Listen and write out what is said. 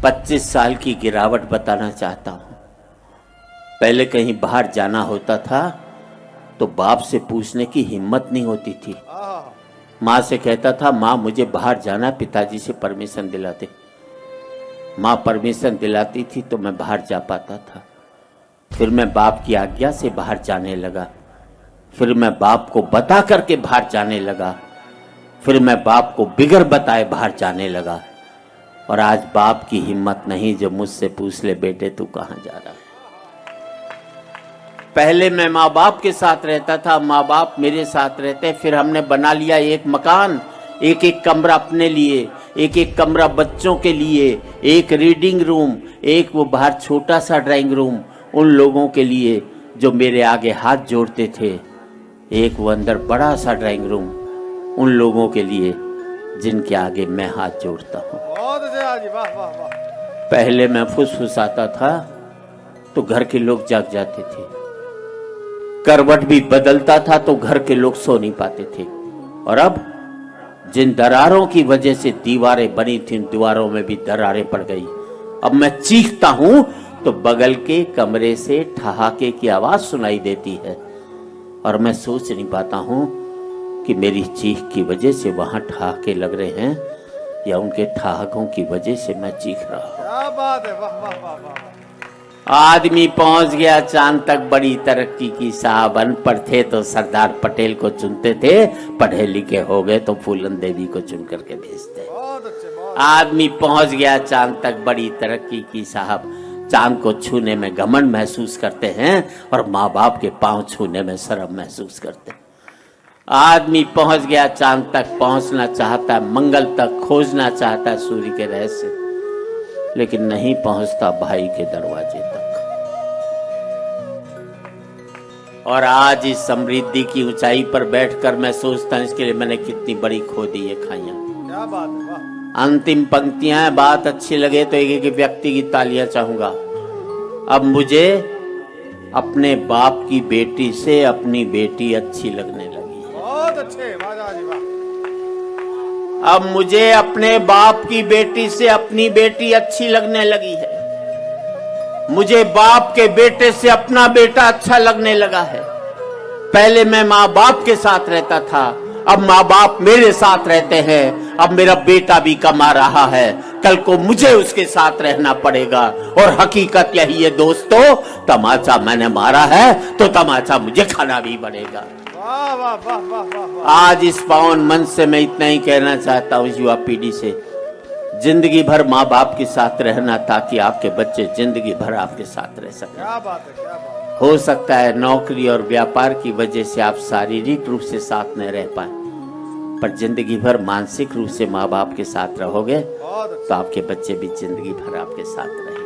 25 साल की गिरावट बताना चाहता हूँ। पहले कहीं बाहर जाना होता था तो बाप से पूछने की हिम्मत नहीं होती थी। माँ से कहता था माँ मुझे बाहर जाना, पिताजी से परमिशन दिलाते। माँ परमिशन दिलाती थी तो मैं बाहर जा पाता था। फिर मैं बाप की आज्ञा से बाहर जाने लगा। फिर मैं बाप को बता करके बाहर जाने लगा। फिर मैं बाप को बिगर बताए बाहर जाने लगा। और आज बाप की हिम्मत नहीं जो मुझसे पूछ ले बेटे तू कहाँ जा रहा है। पहले मैं माँ बाप के साथ रहता था, माँ बाप मेरे साथ रहते। फिर हमने बना लिया एक मकान, एक एक कमरा अपने लिए, एक एक कमरा बच्चों के लिए, एक रीडिंग रूम, एक वो बाहर छोटा सा ड्राइंग रूम उन लोगों के लिए जो मेरे आगे हाथ जोड़ते थे, एक वो अंदर बड़ा सा ड्राइंग रूम उन लोगों के लिए जिनके आगे मैं हाथ जोड़ता हूँ। पहले मैं फुसफुसाता था तो घर के लोग जाग जाते थे, करवट भी बदलता था तो घर के लोग सो नहीं पाते थे। और अब जिन दरारों की वजह से दीवारें बनी थी उन दीवारों में भी दरारें पड़ गई। अब मैं चीखता हूं तो बगल के कमरे से ठहाके की आवाज सुनाई देती है और मैं सोच नहीं पाता हूं कि मेरी चीख की वजह से वहां ठहाके लग रहे हैं या उनके ठहाकों की वजह से मैं चीख रहा हूं। क्या बात है, वाह वाह वाह वाह। आदमी पहुंच गया चांद तक, बड़ी तरक्की की साहब। अनपढ़ थे तो सरदार पटेल को चुनते थे, पढ़े लिखे हो गए तो फूलन देवी को चुन करके भेजते। बहुत अच्छे, बहुत आदमी पहुंच गया चांद तक, बड़ी तरक्की की साहब। चांद को छूने में घमंड महसूस करते हैं और माँ बाप के पांव छूने में शर्म महसूस करते हैं। आदमी पहुंच गया चांद तक, पहुंचना चाहता है, मंगल तक खोजना चाहता है सूर्य के रहस्य, लेकिन नहीं पहुंचता भाई के दरवाजे तक। और आज इस समृद्धि की ऊंचाई पर बैठकर मैं सोचता हूं इसके लिए मैंने कितनी बड़ी खो दी है खाइयां। क्या बात है, वाह। अंतिम पंक्तियां, बात अच्छी लगे तो एक एक व्यक्ति की तालियां चाहूंगा। अब मुझे अपने बाप की बेटी से अपनी बेटी अच्छी लगने लगी है। बहुत अच्छे, वाह जी वाह। अब मुझे अपने बाप की बेटी से अपनी बेटी अच्छी लगने लगी है। मुझे बाप के बेटे से अपना बेटा अच्छा लगने लगा है। पहले मैं माँ बाप के साथ रहता था, अब माँ बाप मेरे साथ रहते हैं। अब मेरा बेटा भी कमा रहा है, कल को मुझे उसके साथ रहना पड़ेगा। और हकीकत यही है दोस्तों, तमाचा मैंने मारा है तो तमाचा मुझे खाना भी पड़ेगा। वाह वाह वाह वाह वाह। आज इस पावन मन से मैं इतना ही कहना चाहता हूँ युवा पीढ़ी से, जिंदगी भर माँ बाप के साथ रहना ताकि आपके बच्चे जिंदगी भर आपके साथ रह सकें। क्या बात है, क्या बात। हो सकता है नौकरी और व्यापार की वजह से आप शारीरिक रूप से साथ न रह पाए, पर जिंदगी भर मानसिक रूप से माँ बाप के साथ रहोगे बहुत तो आपके बच्चे भी जिंदगी भर आपके साथ रहेंगे।